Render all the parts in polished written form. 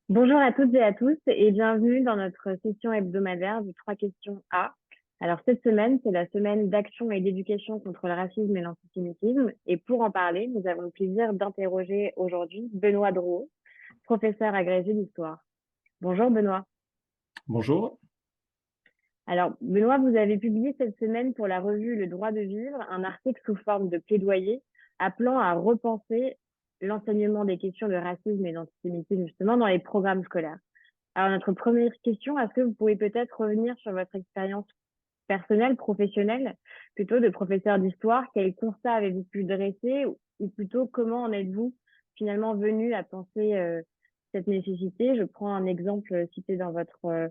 Bonjour à toutes et à tous et bienvenue dans notre session hebdomadaire du 3 questions A. Alors cette semaine, c'est la semaine d'action et d'éducation contre le racisme et l'antisémitisme. Et pour en parler, nous avons le plaisir d'interroger aujourd'hui Benoît Drouot, professeur agrégé d'histoire. Bonjour Benoît. Bonjour. Alors Benoît, vous avez publié cette semaine pour la revue Le Droit de Vivre un article sous forme de plaidoyer appelant à repenser l'enseignement des questions de racisme et d'antisémitisme justement dans les programmes scolaires. Alors, notre première question, est-ce que vous pouvez peut-être revenir sur votre expérience personnelle, professionnelle, plutôt de professeur d'histoire? Quel constat avez-vous pu dresser ou plutôt comment en êtes-vous finalement venu à penser cette nécessité? Je prends un exemple cité dans votre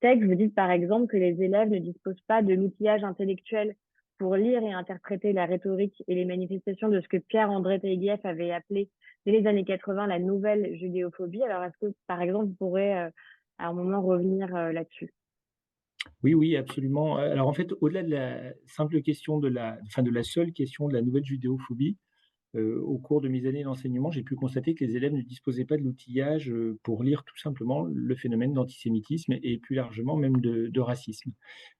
texte. Vous dites par exemple que les élèves ne disposent pas de l'outillage intellectuel pour lire et interpréter la rhétorique et les manifestations de ce que Pierre-André Taiguieff avait appelé dès les années 80 la nouvelle judéophobie. Alors, est-ce que, par exemple, vous pourrez à un moment revenir là-dessus? Oui, oui, absolument. Alors en fait, au-delà de la simple question de la seule question de la nouvelle judéophobie, au cours de mes années d'enseignement, j'ai pu constater que les élèves ne disposaient pas de l'outillage, pour lire tout simplement le phénomène d'antisémitisme et plus largement même de racisme.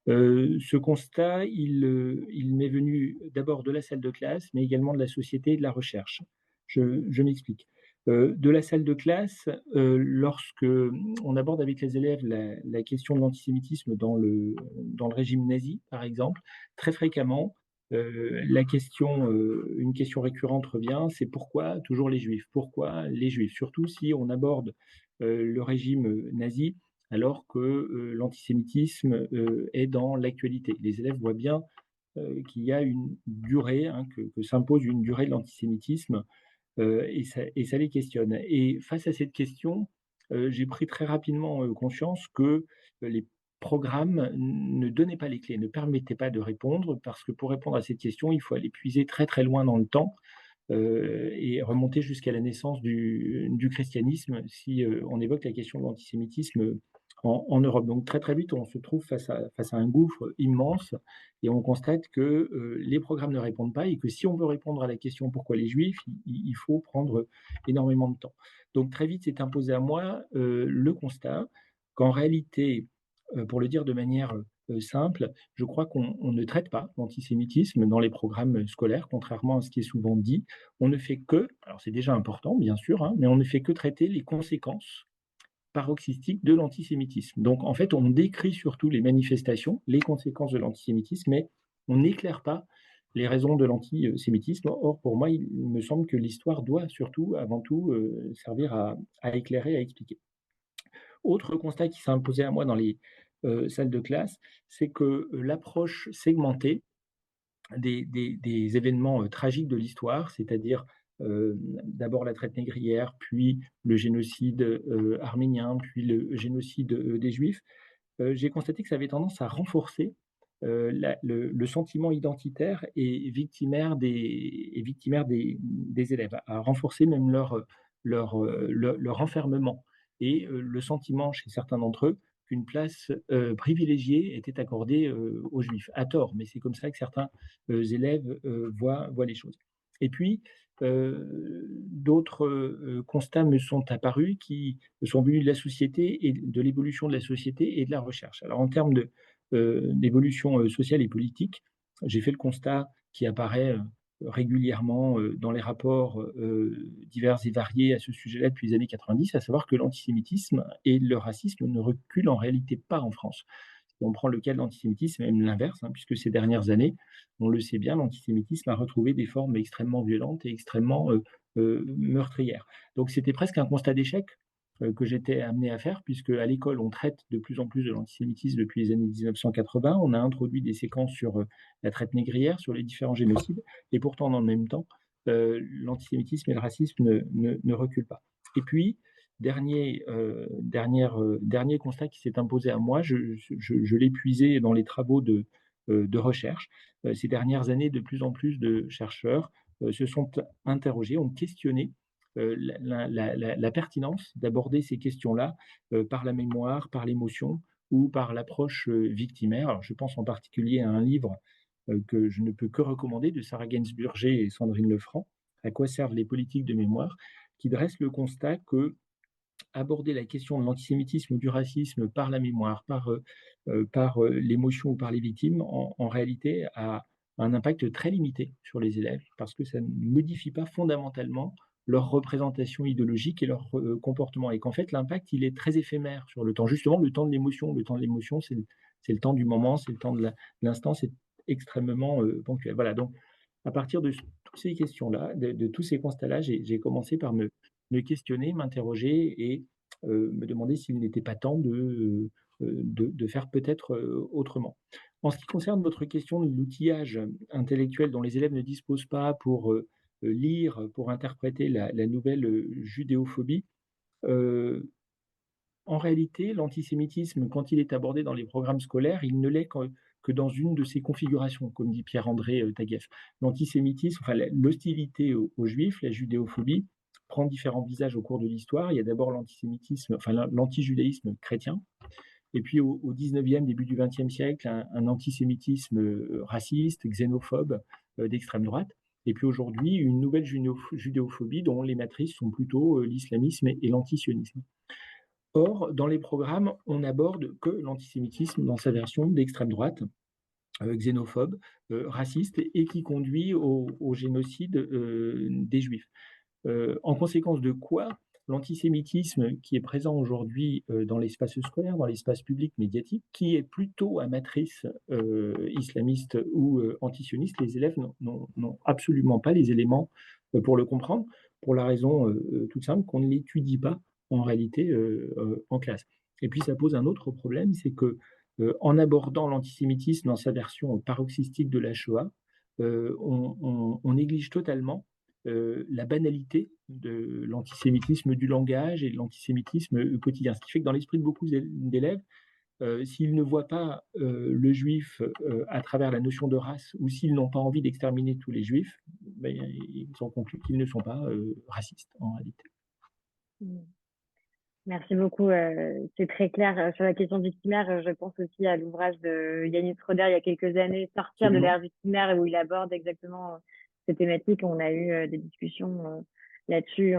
Ce constat, il m'est venu d'abord de la salle de classe, mais également de la société et de la recherche. Je m'explique. De la salle de classe, lorsque on aborde avec les élèves la question de l'antisémitisme dans le régime nazi, par exemple, très fréquemment, une question récurrente revient, c'est pourquoi toujours les juifs? Pourquoi les juifs? Surtout si on aborde, le régime, nazi alors que l'antisémitisme est dans l'actualité. Les élèves voient bien qu'il y a une durée, hein, que s'impose une durée de l'antisémitisme et ça les questionne. Et face à cette question, j'ai pris très rapidement conscience que les programmes ne donnaient pas les clés, ne permettaient pas de répondre, parce que pour répondre à cette question, il faut aller puiser très très loin dans le temps et remonter jusqu'à la naissance du christianisme si on évoque la question de l'antisémitisme en Europe. Donc très très vite, on se trouve face à un gouffre immense et on constate que les programmes ne répondent pas et que si on veut répondre à la question pourquoi les juifs, il faut prendre énormément de temps. Donc très vite s'est imposé à moi le constat qu'en réalité, pour le dire de manière simple, je crois qu'on ne traite pas l'antisémitisme dans les programmes scolaires, contrairement à ce qui est souvent dit. On ne fait que, alors c'est déjà important bien sûr, hein, mais on ne fait que traiter les conséquences paroxystiques de l'antisémitisme. Donc en fait, on décrit surtout les manifestations, les conséquences de l'antisémitisme, mais on n'éclaire pas les raisons de l'antisémitisme. Or, pour moi, il me semble que l'histoire doit surtout, avant tout, servir à éclairer, à expliquer. Autre constat qui s'est imposé à moi dans les salles de classe, c'est que l'approche segmentée des événements tragiques de l'histoire, c'est-à-dire d'abord la traite négrière, puis le génocide arménien, puis le génocide des Juifs, j'ai constaté que ça avait tendance à renforcer le sentiment identitaire et victimaire des élèves, à renforcer même leur enfermement et le sentiment chez certains d'entre eux qu'une place privilégiée était accordée aux juifs, à tort, mais c'est comme ça que certains élèves voient les choses. Et puis, d'autres constats me sont apparus qui sont venus de la société et de l'évolution de la société et de la recherche. Alors, en termes d'évolution sociale et politique, j'ai fait le constat qui apparaît régulièrement dans les rapports divers et variés à ce sujet-là depuis les années 90, à savoir que l'antisémitisme et le racisme ne reculent en réalité pas en France. Si on prend le cas de l'antisémitisme, même l'inverse, hein, puisque ces dernières années, on le sait bien, l'antisémitisme a retrouvé des formes extrêmement violentes et extrêmement meurtrières. Donc c'était presque un constat d'échec que j'étais amené à faire, puisque à l'école, on traite de plus en plus de l'antisémitisme depuis les années 1980. On a introduit des séquences sur la traite négrière, sur les différents génocides, et pourtant, dans le même temps, l'antisémitisme et le racisme ne reculent pas. Et puis, dernier constat qui s'est imposé à moi, je l'ai puisé dans les travaux de recherche. Ces dernières années, de plus en plus de chercheurs se sont interrogés, ont questionné la pertinence d'aborder ces questions-là par la mémoire, par l'émotion ou par l'approche victimaire. Alors, je pense en particulier à un livre que je ne peux que recommander de Sarah Gainsburger et Sandrine Lefranc, À quoi servent les politiques de mémoire, qui dresse le constat que aborder la question de l'antisémitisme ou du racisme par la mémoire, par l'émotion ou par les victimes, en réalité, a un impact très limité sur les élèves parce que ça ne modifie pas fondamentalement leur représentation idéologique et leur, comportement et qu'en fait, l'impact, il est très éphémère sur le temps. Justement, le temps de l'émotion. Le temps de l'émotion, c'est le temps du moment, c'est le temps de l'instant, c'est extrêmement, ponctuel. Voilà, donc à partir de toutes ces questions-là, de tous ces constats-là, j'ai commencé par me questionner, m'interroger et me demander s'il n'était pas temps de faire peut-être, autrement. En ce qui concerne votre question de l'outillage intellectuel dont les élèves ne disposent pas pour, lire, pour interpréter la nouvelle, judéophobie, heu, en réalité, l'antisémitisme, quand il est abordé dans les programmes scolaires, il ne l'est que dans une de ses configurations, comme dit Pierre-André, Taguieff. L'antisémitisme, enfin l'hostilité aux juifs, la judéophobie, prend différents visages au cours de l'histoire. Il y a d'abord l'antisémitisme, enfin l'antijudaïsme chrétien, et puis au 19e, début du 20e siècle, un antisémitisme, raciste, xénophobe, d'extrême droite. Et puis aujourd'hui, une nouvelle judéophobie dont les matrices sont plutôt, l'islamisme et l'antisionisme. Or, dans les programmes, on n'aborde que l'antisémitisme dans sa version d'extrême droite, xénophobe, raciste et qui conduit au génocide, des juifs. En conséquence de quoi, l'antisémitisme qui est présent aujourd'hui, dans l'espace scolaire, dans l'espace public médiatique, qui est plutôt à matrice, islamiste ou, antisioniste, les élèves n'ont absolument pas les éléments, pour le comprendre, pour la raison, toute simple qu'on ne l'étudie pas en réalité, en classe. Et puis ça pose un autre problème, c'est que, en abordant l'antisémitisme dans sa version paroxystique de la Shoah, on néglige totalement la banalité de l'antisémitisme du langage et de l'antisémitisme, quotidien. Ce qui fait que dans l'esprit de beaucoup d'élèves, s'ils ne voient pas, le juif, à travers la notion de race ou s'ils n'ont pas envie d'exterminer tous les juifs, beh, ils ont conclu qu'ils ne sont pas, racistes en réalité. Mmh. Merci beaucoup, c'est très clair, sur la question victimaire, je pense aussi à l'ouvrage de Yannis Roder il y a quelques années, «Sortir de Absolument. l'ère victimaire» où il aborde exactement, ces thématiques. On a eu, des discussions, là-dessus.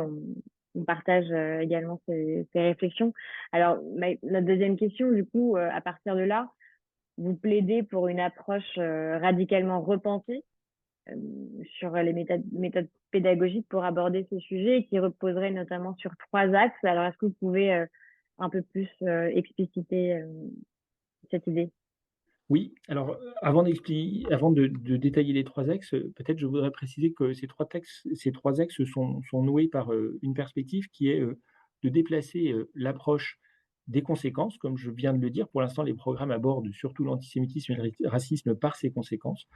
On partage, également ces réflexions. Alors la deuxième question du coup, à partir de là, vous plaidez pour une approche, radicalement repensée sur les méthodes pédagogiques pour aborder ces sujets et qui reposeraient notamment sur 3 axes. Alors, est-ce que vous pouvez, un peu plus, expliciter, cette idée? Oui, alors, avant de détailler les 3 axes, peut-être je voudrais préciser que ces 3 axes sont noués par, une perspective qui est, de déplacer, l'approche des conséquences, comme je viens de le dire. Pour l'instant, les programmes abordent surtout l'antisémitisme et le racisme par ses conséquences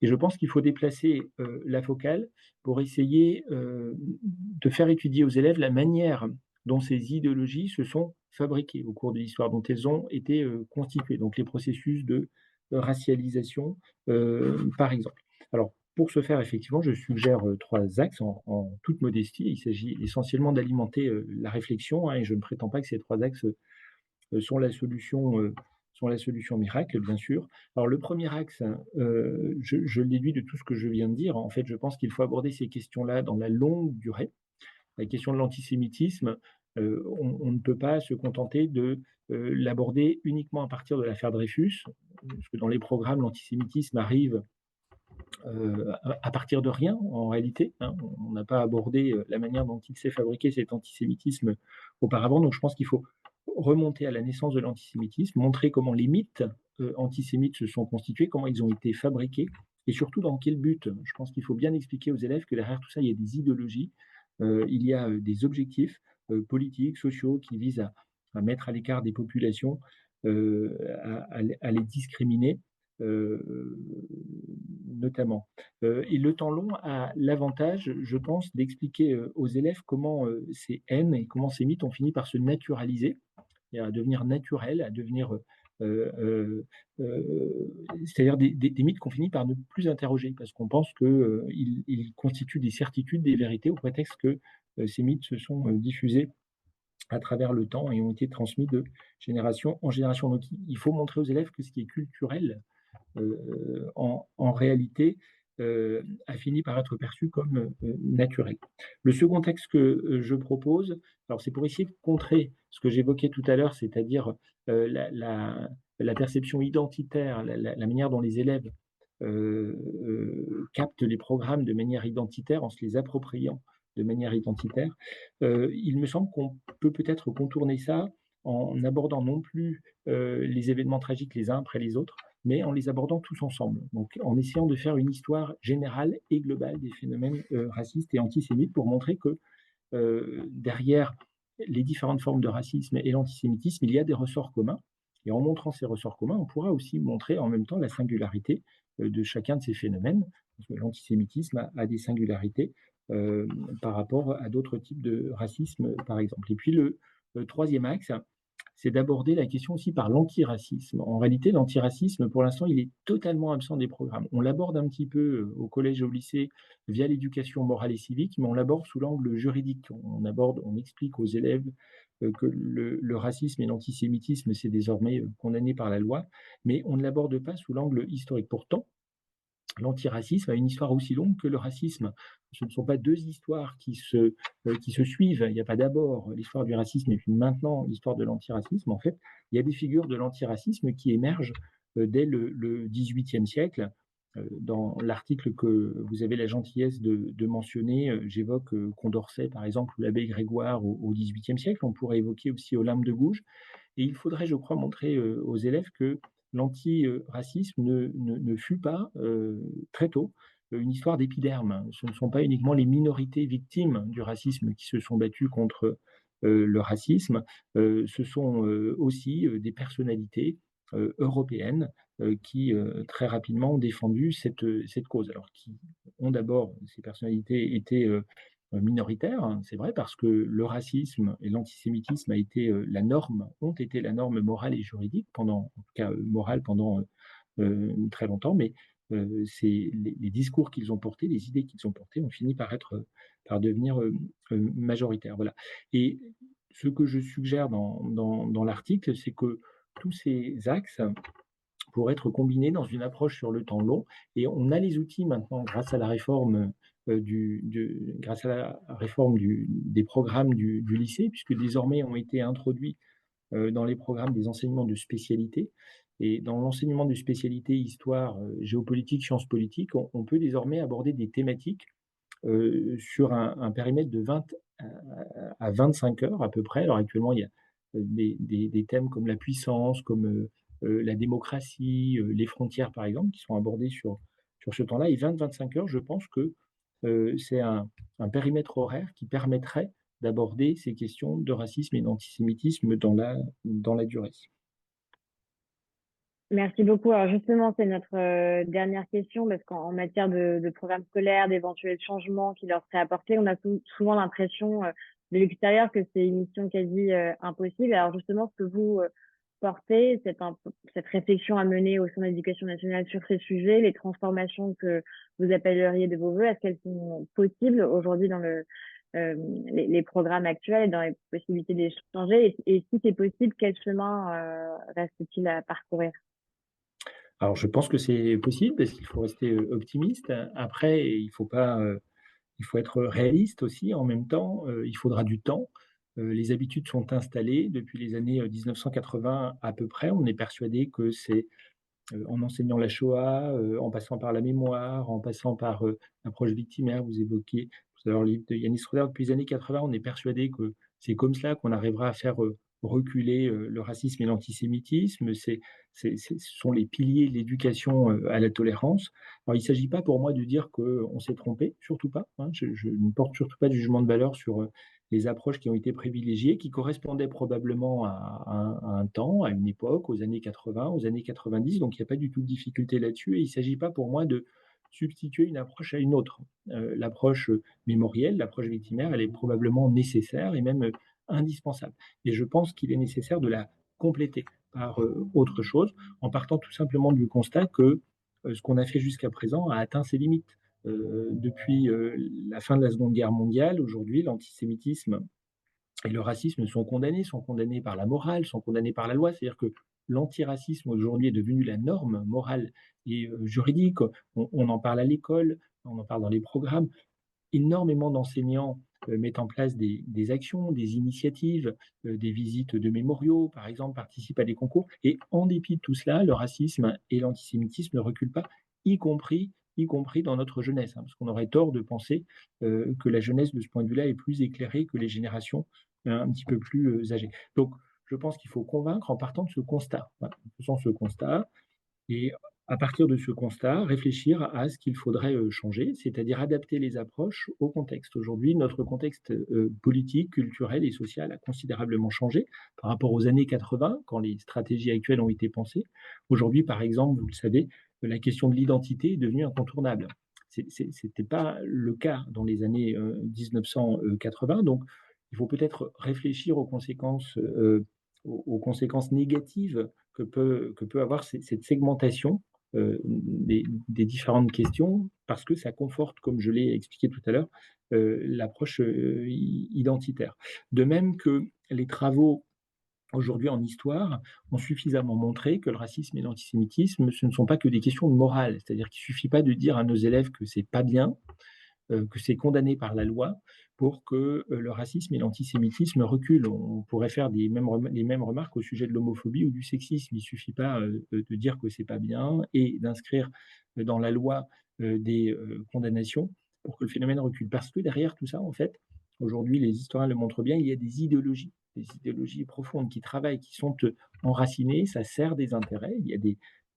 et je pense qu'il faut déplacer, la focale pour essayer, de faire étudier aux élèves la manière dont ces idéologies se sont fabriquées au cours de l'histoire, dont elles ont été, constituées, donc les processus de racialisation, par exemple. Alors, pour ce faire, effectivement, je suggère, 3 axes en toute modestie. Il s'agit essentiellement d'alimenter, la réflexion, hein, et je ne prétends pas que ces 3 axes, sont la solution, miracle, bien sûr. Alors le premier axe, je le déduis de tout ce que je viens de dire. En fait, je pense qu'il faut aborder ces questions-là dans la longue durée. La question de l'antisémitisme, on ne peut pas se contenter de, l'aborder uniquement à partir de l'affaire Dreyfus, parce que dans les programmes, l'antisémitisme arrive, à partir de rien en réalité, hein. On n'a pas abordé, la manière dont il s'est fabriqué cet antisémitisme auparavant. Donc je pense qu'il faut remonter à la naissance de l'antisémitisme, montrer comment les mythes, antisémites se sont constitués, comment ils ont été fabriqués et surtout dans quel but. Je pense qu'il faut bien expliquer aux élèves que derrière tout ça, il y a des idéologies, il y a, des objectifs, politiques, sociaux qui visent à mettre à l'écart des populations, à les discriminer, heu, notamment. Et le temps long a l'avantage, je pense, d'expliquer, aux élèves comment, ces haines et comment ces mythes ont fini par se naturaliser et à devenir naturels, à devenir, c'est-à-dire des mythes qu'on finit par ne plus interroger parce qu'on pense que, ils constituent des certitudes, des vérités au prétexte que, ces mythes se sont, diffusés à travers le temps et ont été transmis de génération en génération. Donc il faut montrer aux élèves que ce qui est culturel, en réalité, a fini par être perçu comme naturel. Le second texte que je propose, alors c'est pour essayer de contrer ce que j'évoquais tout à l'heure, c'est-à-dire la perception identitaire, la manière dont les élèves captent les programmes de manière identitaire en se les appropriant de manière identitaire. Il me semble qu'on peut peut-être contourner ça en abordant non plus les événements tragiques les uns après les autres, mais en les abordant tous ensemble. Donc en essayant de faire une histoire générale et globale des phénomènes racistes et antisémites pour montrer que derrière les différentes formes de racisme et l'antisémitisme, il y a des ressorts communs. Et en montrant ces ressorts communs, on pourra aussi montrer en même temps la singularité de chacun de ces phénomènes. Parce que l'antisémitisme a des singularités par rapport à d'autres types de racisme, par exemple. Et puis le troisième axe, c'est d'aborder la question aussi par l'antiracisme. En réalité, l'antiracisme, pour l'instant, il est totalement absent des programmes. On l'aborde un petit peu au collège et au lycée via l'éducation morale et civique, mais on l'aborde sous l'angle juridique. On explique aux élèves que le racisme et l'antisémitisme, c'est désormais condamné par la loi, mais on ne l'aborde pas sous l'angle historique. Pourtant, l'antiracisme a une histoire aussi longue que le racisme. Ce ne sont pas deux histoires qui se suivent. Il n'y a pas d'abord l'histoire du racisme et puis maintenant l'histoire de l'antiracisme. En fait, il y a des figures de l'antiracisme qui émergent dès le XVIIIe siècle. Dans l'article que vous avez la gentillesse de mentionner, j'évoque Condorcet, par exemple, ou l'abbé Grégoire au XVIIIe siècle. On pourrait évoquer aussi Olympe de Gouges. Et il faudrait, je crois, montrer aux élèves que l'antiracisme ne fut pas, très tôt, une histoire d'épiderme. Ce ne sont pas uniquement les minorités victimes du racisme qui se sont battues contre le racisme, ce sont aussi des personnalités européennes qui très rapidement ont défendu cette cause. Alors, qui ont d'abord, ces personnalités étaient minoritaire, hein, c'est vrai, parce que le racisme et l'antisémitisme ont été la norme morale et juridique pendant, en tout cas morale pendant très longtemps, mais c'est les discours qu'ils ont portés, les idées qu'ils ont portées ont fini par devenir majoritaires. Voilà. Et ce que je suggère dans l'article, c'est que tous ces axes pour être combiné dans une approche sur le temps long. Et on a les outils maintenant grâce à la réforme, grâce à la réforme des programmes du lycée, puisque désormais ont été introduits dans les programmes des enseignements de spécialité. Et dans l'enseignement de spécialité histoire, géopolitique, sciences politiques, on peut désormais aborder des thématiques sur un périmètre de 20 à 25 heures à peu près. Alors actuellement, il y a des thèmes comme la puissance, comme la démocratie, les frontières par exemple, qui sont abordés sur ce temps-là. Et 20-25 heures, je pense que c'est un périmètre horaire qui permettrait d'aborder ces questions de racisme et d'antisémitisme dans la durée. Merci beaucoup. Alors justement, c'est notre dernière question parce qu'en matière de programme scolaire, d'éventuels changements qui leur seraient apportés, on a souvent l'impression de l'extérieur que c'est une mission quasi impossible. Alors justement, ce que vous portez, cette réflexion à mener au sein de l'Éducation nationale sur ces sujets, les transformations que vous appelleriez de vos voeux, est-ce qu'elles sont possibles aujourd'hui dans les programmes actuels et dans les possibilités d'échanger? Et si c'est possible, quel chemin reste-t-il à parcourir? Alors je pense que c'est possible parce qu'il faut rester optimiste. Après, il faut être réaliste aussi en même temps, il faudra du temps. Les habitudes sont installées depuis les années 1980 à peu près. On est persuadé que c'est en enseignant la Shoah, en passant par la mémoire, en passant par l'approche victimaire. Vous évoquiez tout à l'heure le livre de Yanis Roder. Depuis les années 80, on est persuadé que c'est comme cela qu'on arrivera à faire reculer le racisme et l'antisémitisme. Ce sont les piliers de l'éducation à la tolérance. Alors, il ne s'agit pas pour moi de dire qu'on s'est trompé, surtout pas. Hein. Je ne porte surtout pas de jugement de valeur sur les approches qui ont été privilégiées, qui correspondaient probablement à un temps, à une époque, aux années 80, aux années 90. Donc, il n'y a pas du tout de difficulté là-dessus. Et il ne s'agit pas pour moi de substituer une approche à une autre. L'approche mémorielle, l'approche victimaire, elle est probablement nécessaire et même indispensable. Et je pense qu'il est nécessaire de la compléter par autre chose, en partant tout simplement du constat que ce qu'on a fait jusqu'à présent a atteint ses limites. Depuis la fin de la Seconde Guerre mondiale, aujourd'hui, l'antisémitisme et le racisme sont condamnés par la morale, sont condamnés par la loi. C'est-à-dire que l'antiracisme aujourd'hui est devenu la norme morale et juridique. On en parle à l'école, on en parle dans les programmes. Énormément d'enseignants mettent en place des actions, des initiatives, des visites de mémoriaux, par exemple, participent à des concours et en dépit de tout cela, le racisme et l'antisémitisme ne reculent pas, y compris dans notre jeunesse, hein, parce qu'on aurait tort de penser, que la jeunesse, de ce point de vue-là, est plus éclairée que les générations, un petit peu plus, âgées. Donc je pense qu'il faut convaincre en partant de ce constat. Voilà, en faisant ce constat, et à partir de ce constat, réfléchir à ce qu'il faudrait, changer, c'est-à-dire adapter les approches au contexte. Aujourd'hui, notre contexte, politique, culturel et social a considérablement changé par rapport aux années 80 quand les stratégies actuelles ont été pensées. Aujourd'hui, par exemple, vous le savez, la question de l'identité est devenue incontournable. C'était pas le cas dans les années, 1980, donc il faut peut-être réfléchir aux conséquences négatives que peut avoir cette segmentation des différentes questions, parce que ça conforte, comme je l'ai expliqué tout à l'heure, l'approche identitaire. De même que les travaux aujourd'hui en histoire ont suffisamment montré que le racisme et l'antisémitisme, ce ne sont pas que des questions de morale. C'est-à-dire qu'il ne suffit pas de dire à nos élèves que c'est pas bien, que c'est condamné par la loi pour que le racisme et l'antisémitisme reculent. On pourrait faire les mêmes remarques au sujet de l'homophobie ou du sexisme. Il ne suffit pas de dire que c'est pas bien et d'inscrire dans la loi des condamnations pour que le phénomène recule. Parce que derrière tout ça, en fait, aujourd'hui, les historiens le montrent bien, il y a des idéologies profondes qui travaillent, qui sont enracinées, ça sert des intérêts. Il y a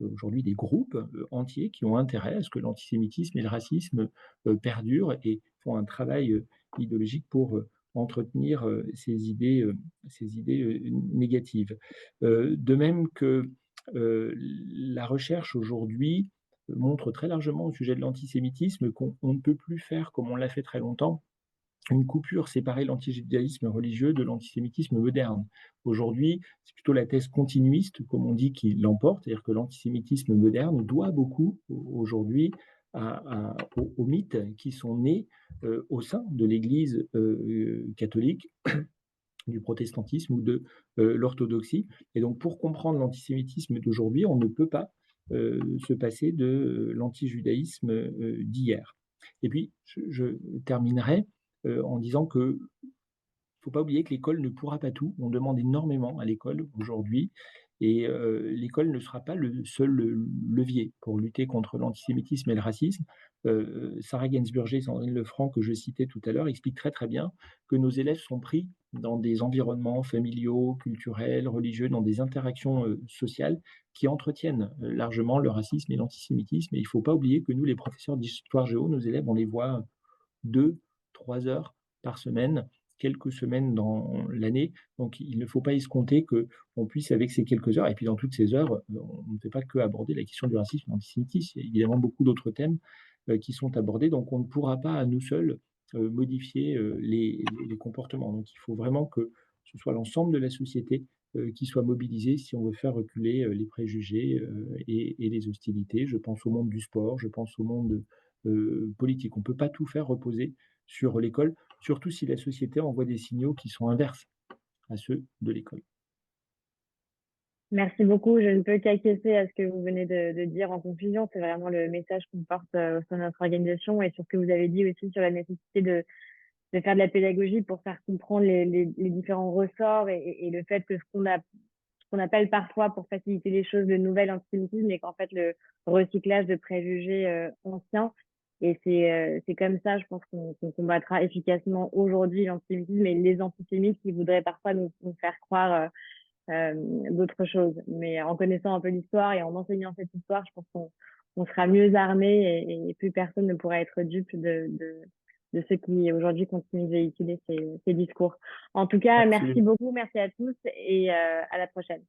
aujourd'hui des groupes entiers qui ont intérêt à ce que l'antisémitisme et le racisme perdurent et font un travail idéologique pour entretenir ces idées négatives. De même que la recherche aujourd'hui montre très largement au sujet de l'antisémitisme qu'on ne peut plus faire comme on l'a fait très longtemps, une coupure, séparer l'antijudaïsme religieux de l'antisémitisme moderne. Aujourd'hui, c'est plutôt la thèse continuiste, comme on dit, qui l'emporte, c'est-à-dire que l'antisémitisme moderne doit beaucoup aujourd'hui aux mythes qui sont nés au sein de l'Église catholique, du protestantisme ou de l'orthodoxie. Et donc, pour comprendre l'antisémitisme d'aujourd'hui, on ne peut pas se passer de l'antijudaïsme d'hier. Et puis, je terminerai en disant que faut pas oublier que l'école ne pourra pas tout. On demande énormément à l'école aujourd'hui et l'école ne sera pas le seul levier pour lutter contre l'antisémitisme et le racisme. Sarah Gainsbourg et Sandrine Lefranc, que je citais tout à l'heure, expliquent très, très bien que nos élèves sont pris dans des environnements familiaux, culturels, religieux, dans des interactions, sociales qui entretiennent, largement le racisme et l'antisémitisme et il faut pas oublier que nous, les professeurs d'histoire géo, nos élèves, on les voit 2-3 heures par semaine, quelques semaines dans l'année. Donc il ne faut pas escompter qu'on puisse, avec ces quelques heures, et puis dans toutes ces heures, on ne fait pas qu'aborder la question du racisme et de l'antisémitisme. Il y a évidemment beaucoup d'autres thèmes qui sont abordés, donc on ne pourra pas à nous seuls modifier les comportements. Donc il faut vraiment que ce soit l'ensemble de la société qui soit mobilisée si on veut faire reculer les préjugés et les hostilités. Je pense au monde du sport, je pense au monde politique. On ne peut pas tout faire reposer sur l'école, surtout si la société envoie des signaux qui sont inverses à ceux de l'école. Merci beaucoup. Je ne peux qu'acquiescer à ce que vous venez de dire en conclusion. C'est vraiment le message qu'on porte au sein de notre organisation et sur ce que vous avez dit aussi sur la nécessité de faire de la pédagogie pour faire comprendre les différents ressorts et le fait que ce qu'on appelle parfois, pour faciliter les choses, le nouvel antisémitisme, mais qu'en fait, le recyclage de préjugés anciens. Et c'est comme ça, je pense, qu'on combattra efficacement aujourd'hui l'antisémitisme et les antisémites qui voudraient parfois nous faire croire d'autres choses. Mais en connaissant un peu l'histoire et en enseignant cette histoire, je pense qu'on sera mieux armé et plus personne ne pourra être dupe de ceux qui aujourd'hui continuent de véhiculer ces discours. En tout cas, merci Absolument. beaucoup, merci à tous et à la prochaine.